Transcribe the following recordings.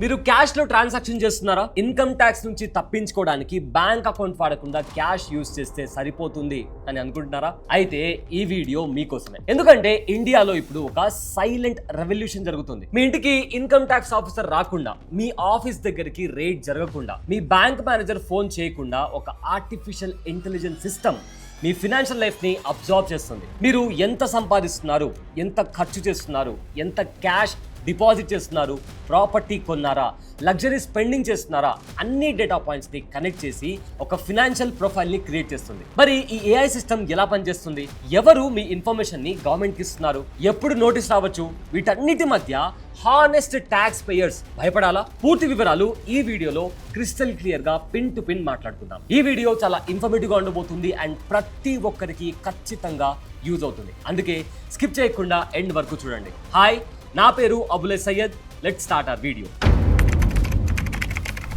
మీరు క్యాష్ లో ట్రాన్సాక్షన్ చేస్తున్నారా? ఇన్కమ్ ట్యాక్స్ నుంచి తప్పించుకోవడానికి బ్యాంక్ అకౌంట్ వాడకుండా క్యాష్ యూజ్ చేస్తే సరిపోతుంది అని అనుకుంటున్నారా? అయితే ఈ వీడియో మీకోసమే. ఎందుకంటే ఇండియాలో ఇప్పుడు ఒక సైలెంట్ రెవల్యూషన్ జరుగుతుంది. మీ ఇంటికి ఇన్కమ్ ట్యాక్స్ ఆఫీసర్ రాకుండా, మీ ఆఫీస్ దగ్గరికి రేట్ జరగకుండా, మీ బ్యాంక్ మేనేజర్ ఫోన్ చేయకుండా ఒక ఆర్టిఫిషియల్ ఇంటెలిజెన్స్ సిస్టమ్ మీ ఫినాన్షియల్ లైఫ్ ని అబ్జర్వ్ చేస్తుంది. మీరు ఎంత సంపాదిస్తున్నారు, ఎంత ఖర్చు చేస్తున్నారు, ఎంత క్యాష్ డిపాజిట్ చేస్తున్నారు, ప్రాపర్టీ కొన్నారా, లగ్జరీ స్పెండింగ్ చేస్తున్నారా, అన్ని డేటా పాయింట్స్ ని కనెక్ట్ చేసి ఒక ఫినాన్షియల్ ప్రొఫైల్ ని క్రియేట్ చేస్తుంది. మరి ఈ ఏఐ సిస్టమ్ ఎలా పనిచేస్తుంది? ఎవరు మీ ఇన్ఫర్మేషన్ ని గవర్నమెంట్ కి ఇస్తున్నారు? ఎప్పుడు నోటీస్ రావచ్చు? వీటన్నిటి మధ్య హానెస్ట్ ట్యాక్స్ పేయర్స్ భయపడాలా? పూర్తి వివరాలు ఈ వీడియోలో క్రిస్టల్ క్లియర్ గా పిన్ టు పిన్ మాట్లాడుకుందాం. ఈ వీడియో చాలా ఇన్ఫర్మేటివ్ గా ఉండబోతుంది అండ్ ప్రతి ఒక్కరికి ఖచ్చితంగా యూజ్ అవుతుంది. అందుకే స్కిప్ చేయకుండా ఎండ్ వరకు చూడండి. హాయ్, నా పేరు Abule Syed. Let's start our video.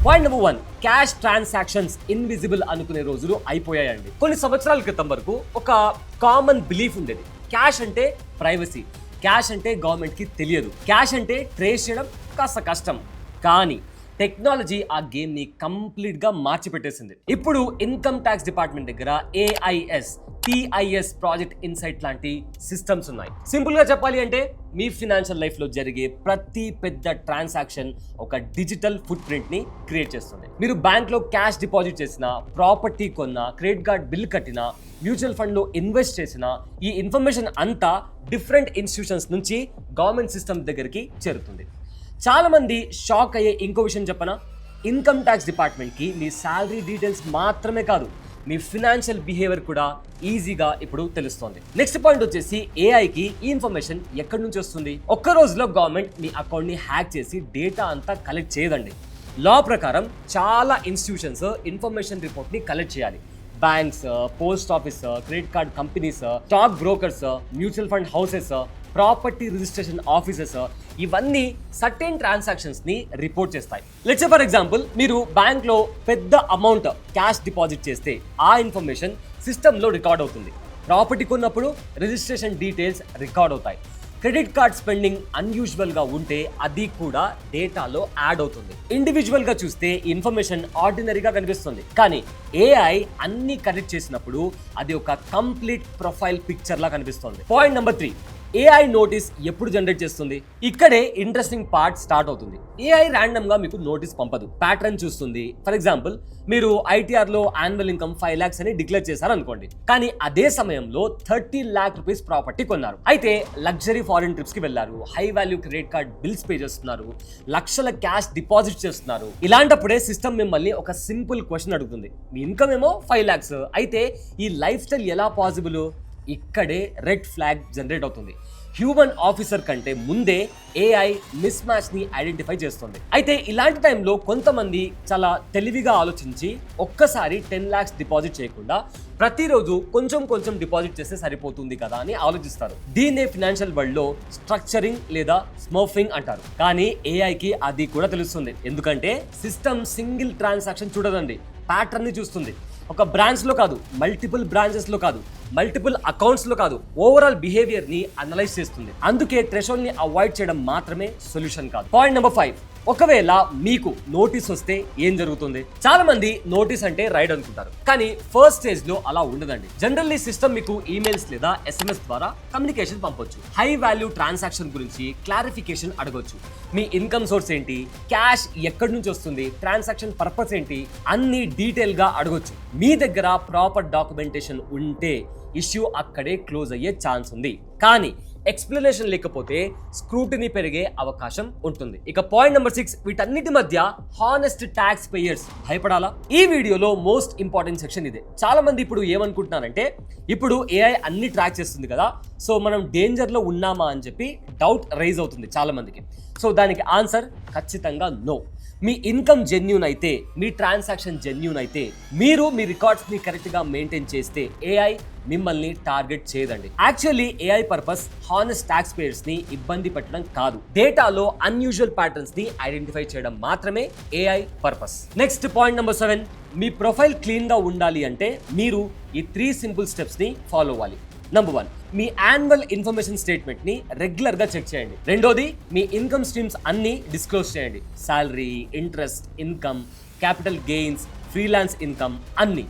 Point number 1, cash transactions invisible అనుకునే రోజులు అయిపోయాయండి. కొన్ని సంవత్సరాల క్రితం వరకు ఒక కామన్ బిలీఫ్ ఉండేది. క్యాష్ అంటే ప్రైవసీ, క్యాష్ అంటే గవర్నమెంట్ కి తెలియదు, క్యాష్ అంటే ట్రేస్ చేయడం కాస్త కష్టం. కానీ టెక్నాలజీ ఆ గేమ్ ని కంప్లీట్ గా మార్చిపెట్టేసింది. ఇప్పుడు ఇన్కమ్ ట్యాక్స్ డిపార్ట్మెంట్ దగ్గర AIS, TIS ప్రాజెక్ట్ ఇన్సైట్ లాంటి సిస్టమ్స్ ఉన్నాయి. సింపుల్ గా చెప్పాలి అంటే మీ ఫినాన్షియల్ లైఫ్ లో జరిగే ప్రతి పెద్ద ట్రాన్సాక్షన్ ఒక డిజిటల్ ఫుట్ ప్రింట్ ని క్రియేట్ చేస్తుంది. మీరు బ్యాంక్ లో క్యాష్ డిపాజిట్ చేసినా, ప్రాపర్టీ కొన్నా, క్రెడిట్ కార్డ్ బిల్ కట్టినా, మ్యూచువల్ ఫండ్ లో ఇన్వెస్ట్ చేసినా, ఈ ఇన్ఫర్మేషన్ అంతా డిఫరెంట్ ఇన్స్టిట్యూషన్స్ నుంచి గవర్నమెంట్ సిస్టమ్ దగ్గరికి చేరుతుంది. చాలా మంది షాక్ అయ్యే ఇంకో విషయం చెప్పనా? ఇన్కమ్ ట్యాక్స్ డిపార్ట్మెంట్ కి మీ శాలరీ డీటెయిల్స్ మాత్రమే కాదు, మీ ఫినాన్షియల్ బిహేవియర్ కూడా ఈజీగా ఇప్పుడు తెలుస్తుంది. నెక్స్ట్ పాయింట్ వచ్చేసి ఏఐకి ఈ ఇన్ఫర్మేషన్ ఎక్కడి నుంచి వస్తుంది? ఒక్క రోజులో గవర్నమెంట్ మీ అకౌంట్ ని హ్యాక్ చేసి డేటా అంతా కలెక్ట్ చేయదండి. లా ప్రకారం చాలా ఇన్స్టిట్యూషన్స్ ఇన్ఫర్మేషన్ రిపోర్ట్ ని కలెక్ట్ చేయాలి. Banks, post office, credit card companies, stock brokers, mutual fund houses, property registration offices, ఇవన్నీ సర్టెన్ ట్రాన్సాక్షన్స్ ని రిపోర్ట్ చేస్తాయి. లెట్స్ సే ఫర్ ఎగ్జాంపుల్, మీరు బ్యాంక్ లో పెద్ద అమౌంట్ క్యాష్ డిపాజిట్ చేస్తే ఆ ఇన్ఫర్మేషన్ సిస్టమ్ లో రికార్డ్ అవుతుంది. ప్రాపర్టీ కొన్నప్పుడు రిజిస్ట్రేషన్ డీటెయిల్స్ రికార్డ్ అవుతాయి. క్రెడిట్ కార్డ్ స్పెండింగ్ అన్యూజువల్ గా ఉంటే అది కూడా డేటాలో యాడ్ అవుతుంది. ఇండివిజువల్ గా చూస్తే ఇన్ఫర్మేషన్ ఆర్డినరీగా కనిపిస్తుంది, కానీ ఏఐ అన్ని కనెక్ట్ చేసినప్పుడు అది ఒక కంప్లీట్ ప్రొఫైల్ పిక్చర్ లా కనిపిస్తుంది. పాయింట్ నెంబర్ 3, ఏఐ నోటీస్ ఎప్పుడు జనరేట్ చేస్తుంది? ఇక్కడే ఇంట్రెస్టింగ్ పార్ట్ స్టార్ట్ అవుతుంది. ఏఐ ర్యాండమ్ గా మీకు నోటీస్ పంపదు, ప్యాటర్న్ చూస్తుంది. ఫర్ ఎగ్జాంపుల్, మీరు ఐటీఆర్ లో యాన్యువల్ ఇన్కమ్ 5 lakhs అని డిక్లేర్ చేశారు అనుకోండి, కానీ అదే సమయంలో 30 lakh rupees ప్రాపర్టీ కొన్నారు. అయితే లగ్జరీ ఫారిన్ ట్రిప్స్ కి వెళ్లారు, high value credit card bills pay చేస్తున్నారు, లక్షల క్యాష్ డిపాజిట్ చేస్తున్నారు. ఇలాంటప్పుడే సిస్టమ్ మిమ్మల్ని ఒక సింపుల్ క్వశ్చన్ అడుగుతుంది. మీ ఇన్కమ్ ఏమో 5 lakhs, అయితే ఈ లైఫ్ స్టైల్ ఎలా పాసిబుల్? ఇక్కడే రెడ్ ఫ్లాగ్ జనరేట్ అవుతుంది. హ్యూమన్ ఆఫీసర్ కంటే ముందే ఏఐ మిస్ మ్యాచ్ ని ఐడెంటిఫై చేస్తుంది. అయితే ఇలాంటి టైంలో కొంతమంది చాలా తెలివిగా ఆలోచించి ఒక్కసారి 10 lakhs డిపాజిట్ చేయకుండా ప్రతిరోజు కొంచెం కొంచెం డిపాజిట్ చేస్తే సరిపోతుంది కదా అని ఆలోచిస్తారు. దీన్నే ఫినాన్షియల్ వరల్డ్ లో స్ట్రక్చరింగ్ లేదా స్మర్ఫింగ్ అంటారు. కానీ ఏఐకి అది కూడా తెలుస్తుంది. ఎందుకంటే సిస్టమ్ సింగిల్ ట్రాన్సాక్షన్ చూడదండి, ప్యాటర్న్ ని చూస్తుంది. ఒక బ్రాంచ్ లో కాదు, మల్టిపుల్ బ్రాంచెస్ లో కాదు, మల్టిపుల్ అకౌంట్స్ లో కాదు, ఓవరాల్ బిహేవియర్ ని అనలైజ్ చేస్తుంది. అందుకే థ్రెషోల్డ్ ని అవాయిడ్ చేయడం మాత్రమే సొల్యూషన్ కాదు. పాయింట్ నెంబర్ 5, ఒకవేళ మీకు నోటీస్ వస్తే ఏం జరుగుతుంది? చాలా మంది నోటీస్ అంటే రైడ్ అనుకుంటారు, కానీ ఫస్ట్ స్టేజ్ లో అలా ఉండదండి. జనరల్లీ సిస్టమ్ మీకు ఈమెయిల్స్ లేదా SMS ద్వారా కమ్యూనికేషన్ పంపొచ్చు. హై వాల్యూ ట్రాన్సాక్షన్ గురించి క్లారిఫికేషన్ అడగొచ్చు. మీ ఇన్కమ్ సోర్స్ ఏంటి, క్యాష్ ఎక్కడి నుంచి వస్తుంది, ట్రాన్సాక్షన్ పర్పస్ ఏంటి, అన్ని డీటెయిల్ గా అడగొచ్చు. మీ దగ్గర ప్రాపర్ డాక్యుమెంటేషన్ ఉంటే ఇష్యూ అక్కడే క్లోజ్ అయ్యే ఛాన్స్ ఉంది. కానీ ఎక్స్ప్లెనేషన్ లేకపోతే స్క్రూటినీ పెరిగే అవకాశం ఉంటుంది. ఇక పాయింట్ నెంబర్ 6, వీటన్నిటి మధ్య హానెస్ట్ ట్యాక్స్ పేయర్స్ భయపడాలా? ఈ వీడియోలో మోస్ట్ ఇంపార్టెంట్ సెక్షన్ ఇదే. చాలా మంది ఇప్పుడు ఏమనుకుంటున్నారంటే, ఇప్పుడు ఏఐ అన్ని ట్రాక్ చేస్తుంది కదా, సో మనం డేంజర్ లో ఉన్నామా అని చెప్పి డౌట్ రైజ్ అవుతుంది చాలా మందికి. సో దానికి ఆన్సర్ ఖచ్చితంగా నో. మీ ఇన్కమ్ జెన్యూన్ అయితే, మీ ట్రాన్సాక్షన్ జెన్యూన్ అయితే, మీరు మీ రికార్డ్స్ ని కరెక్ట్ గా మెయింటైన్ చేస్తే ఏఐ మిమ్మల్ని టార్గెట్ చేయదండి. Actually AI purpose honest tax payers ని ఇబ్బంది పెట్టడం కాదు, డేటాలో అన్యూజువల్ ప్యాటర్న్స్ ని ఐడెంటిఫై చేయడం మాత్రమే AI purpose. Next point number 7, మీ ప్రొఫైల్ క్లీన్ గా ఉండాలి అంటే మీరు ఈ 3 సింపుల్ స్టెప్స్ ని ఫాలో అవ్వాలి. నంబర్ 1, మీ యాన్యువల్ ఇన్ఫర్మేషన్ స్టేట్మెంట్ ని రెగ్యులర్ గా చెక్ చేయండి. రెండోది, మీ ఇన్కమ్ స్ట్రీమ్స్ అన్ని డిస్క్లోజ్ చేయండి. Salary, interest, income, capital gains, freelance income అన్ని.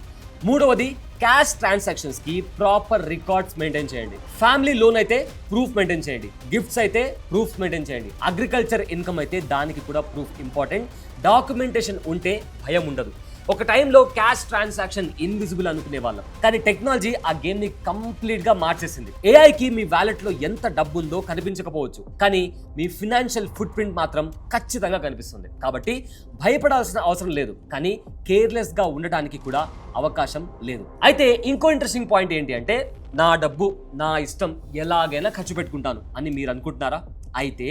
మూడవది, క్యాష్ ట్రాన్సాక్షన్స్ కి ప్రాపర్ రికార్డ్స్ మెయింటైన్ చేయండి. ఫ్యామిలీ లోన్ అయితే ప్రూఫ్ మెయింటైన్ చేయండి. గిఫ్ట్స్ అయితే ప్రూఫ్ మెయింటైన్ చేయండి. అగ్రికల్చర్ ఇన్కమ్ అయితే దానికి కూడా ప్రూఫ్ ఇంపార్టెంట్. డాక్యుమెంటేషన్ ఉంటే భయం ఉండదు. ఒక టైంలో క్యాష్ ట్రాన్సాక్షన్ ఇన్విజిబుల్ అనుకునే వాళ్ళం, కానీ టెక్నాలజీ ఆ గేమ్ ని కంప్లీట్ గా మార్చేసింది. ఏఐకి మీ వ్యాలెట్ లో ఎంత డబ్బు ఉందో కనిపించకపోవచ్చు, కానీ మీ ఫినాన్షియల్ ఫుట్ ప్రింట్ మాత్రం ఖచ్చితంగా కనిపిస్తుంది. కాబట్టి భయపడాల్సిన అవసరం లేదు, కానీ కేర్లెస్ గా ఉండటానికి కూడా అవకాశం లేదు. అయితే ఇంకో ఇంట్రెస్టింగ్ పాయింట్ ఏంటి అంటే, నా డబ్బు నా ఇష్టం ఎలాగైనా ఖర్చు పెట్టుకుంటాను అని మీరు అనుకుంటున్నారా? అయితే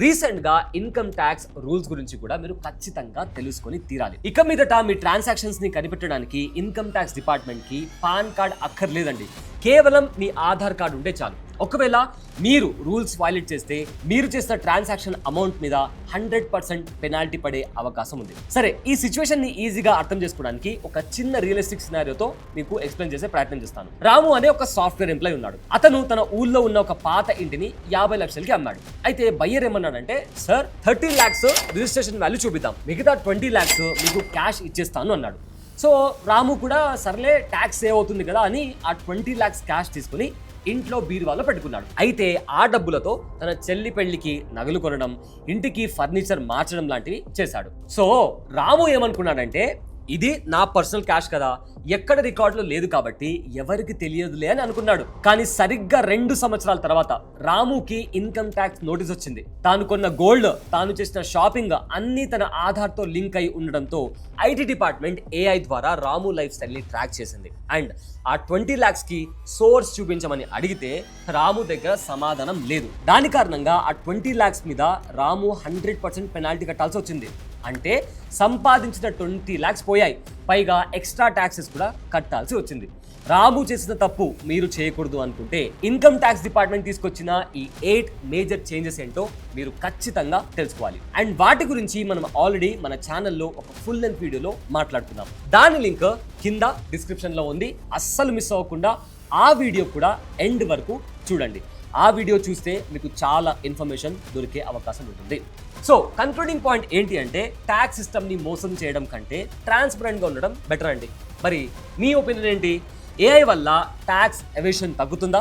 రీసెంట్ గా ఇన్కమ్ ట్యాక్స్ రూల్స్ గురించి కూడా మీరు ఖచ్చితంగా తెలుసుకొని తీరాలి. ఇక మీదట మీ ట్రాన్సాక్షన్స్ ని కనిపెట్టడానికి ఇన్కమ్ ట్యాక్స్ డిపార్ట్మెంట్ కి పాన్ కార్డ్ అక్కర్లేదండి. కేవలం మీ ఆధార్ కార్డు ఉంటే చాలు. ఒకవేళ మీరు రూల్స్ వైలేట్ చేస్తే మీరు చేసిన ట్రాన్సాక్షన్ అమౌంట్ మీద 100% పెనాల్టీ పడే అవకాశం ఉంది. సరే, ఈ సిచ్యువేషన్ ని ఈజీగా అర్థం చేసుకోవడానికి ఒక చిన్న రియలిస్టిక్ సినారియోతో మీకు ఎక్స్ప్లెయిన్ చేసే ప్రయత్నం చేస్తాను. రాము అనే ఒక సాఫ్ట్వేర్ ఎంప్లాయ్ ఉన్నాడు. అతను తన ఊళ్ళో ఉన్న ఒక పాత ఇంటిని 50 లక్షలకి అమ్మాడు. అయితే బయ్యర్ ఏమన్నాడంటే, సార్ 30 lakhs రిజిస్ట్రేషన్ వాల్యూ చూపిద్దాం, మిగతా 20 lakhs మీకు క్యాష్ ఇచ్చేస్తాను అన్నాడు. సో రాము కూడా సర్లే ట్యాక్స్ సేవ్ అవుతుంది కదా అని ఆ 20 lakhs క్యాష్ తీసుకుని ఇంట్లో బీరువాలో పెట్టుకున్నాడు. అయితే ఆ డబ్బులతో తన చెల్లి పెళ్లికి నగలు కొనడం, ఇంటికి ఫర్నిచర్ మార్చడం లాంటివి చేశాడు. సో రాము ఏమనుకున్నాడంటే, ఇది నా పర్సనల్ క్యాష్ కదా, ఎక్కడ రికార్డులో లేదు కాబట్టి ఎవరికి తెలియదులే అని అనుకున్నాడు. కానీ సరిగ్గా 2 సంవత్సరాల తర్వాత రాముకి ఇన్కమ్ ట్యాక్స్ నోటీస్ వచ్చింది. తాను కొన్న గోల్డ్, తాను చేసిన షాపింగ్ అన్ని తన ఆధార్ తో లింక్ అయి ఉండడంతో ఐటీ డిపార్ట్మెంట్ ఏఐ ద్వారా రాము లైఫ్ స్టైల్ ని ట్రాక్ చేసింది. అండ్ ఆ 20 lakhs కి సోర్స్ చూపించమని అడిగితే రాము దగ్గర సమాధానం లేదు. దాని కారణంగా ఆ 20 lakhs మీద రాము 100% పెనాల్టీ కట్టాల్సి వచ్చింది. అంటే సంపాదించిన 20 lakhs పోయాయి, పైగా ఎక్స్ట్రా ట్యాక్సెస్ కూడా కట్టాల్సి వచ్చింది. రాము చేసిన తప్పు మీరు చేయకూడదు అనుకుంటే ఇన్కమ్ ట్యాక్స్ డిపార్ట్మెంట్ తీసుకొచ్చిన ఈ 8 మేజర్ చేంజెస్ ఏంటో మీరు ఖచ్చితంగా తెలుసుకోవాలి. అండ్ వాటి గురించి మనం ఆల్రెడీ మన ఛానల్లో ఒక ఫుల్ లెంత్ వీడియోలో మాట్లాడుతున్నాం. దాని లింక్ కింద డిస్క్రిప్షన్ లో ఉంది. అస్సలు మిస్ అవ్వకుండా ఆ వీడియో కూడా ఎండ్ వరకు చూడండి. ఆ వీడియో చూస్తే మీకు చాలా ఇన్ఫర్మేషన్ దొరికే అవకాశం ఉంటుంది. సో కన్క్లూడింగ్ పాయింట్ ఏంటి అంటే, ట్యాక్స్ సిస్టమ్ ని మోసం చేయడం కంటే ట్రాన్స్పరెంట్ గా ఉండడం బెటర్ అండి. మరి మీ ఒపీనియన్ ఏంటి? ఏఐ వల్ల ట్యాక్స్ ఎవేషన్ తగ్గుతుందా,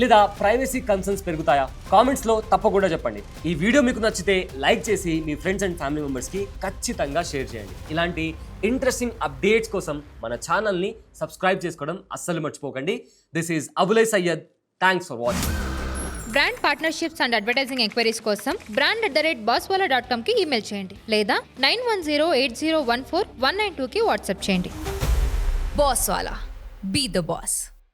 లేదా ప్రైవసీ కన్సర్న్స్ పెరుగుతాయా? కామెంట్స్ లో తప్పకుండా చెప్పండి. ఈ వీడియో మీకు నచ్చితే లైక్ చేసి మీ ఫ్రెండ్స్ అండ్ ఫ్యామిలీ మెంబర్స్ కి ఖచ్చితంగా షేర్ చేయండి. ఇలాంటి ఇంట్రెస్టింగ్ అప్డేట్స్ కోసం మన ఛానల్ ని సబ్స్క్రైబ్ చేసుకోవడం అస్సలు మర్చిపోకండి. This is Abulai Syed. Thanks for watching. Brand partnerships and advertising enquiries కోసం brand@bosswala.com కి ఈమెయిల్ చేయండి, లేదా 9108014192కి వాట్సాప్ చేయండి. Bosswala. Be the boss.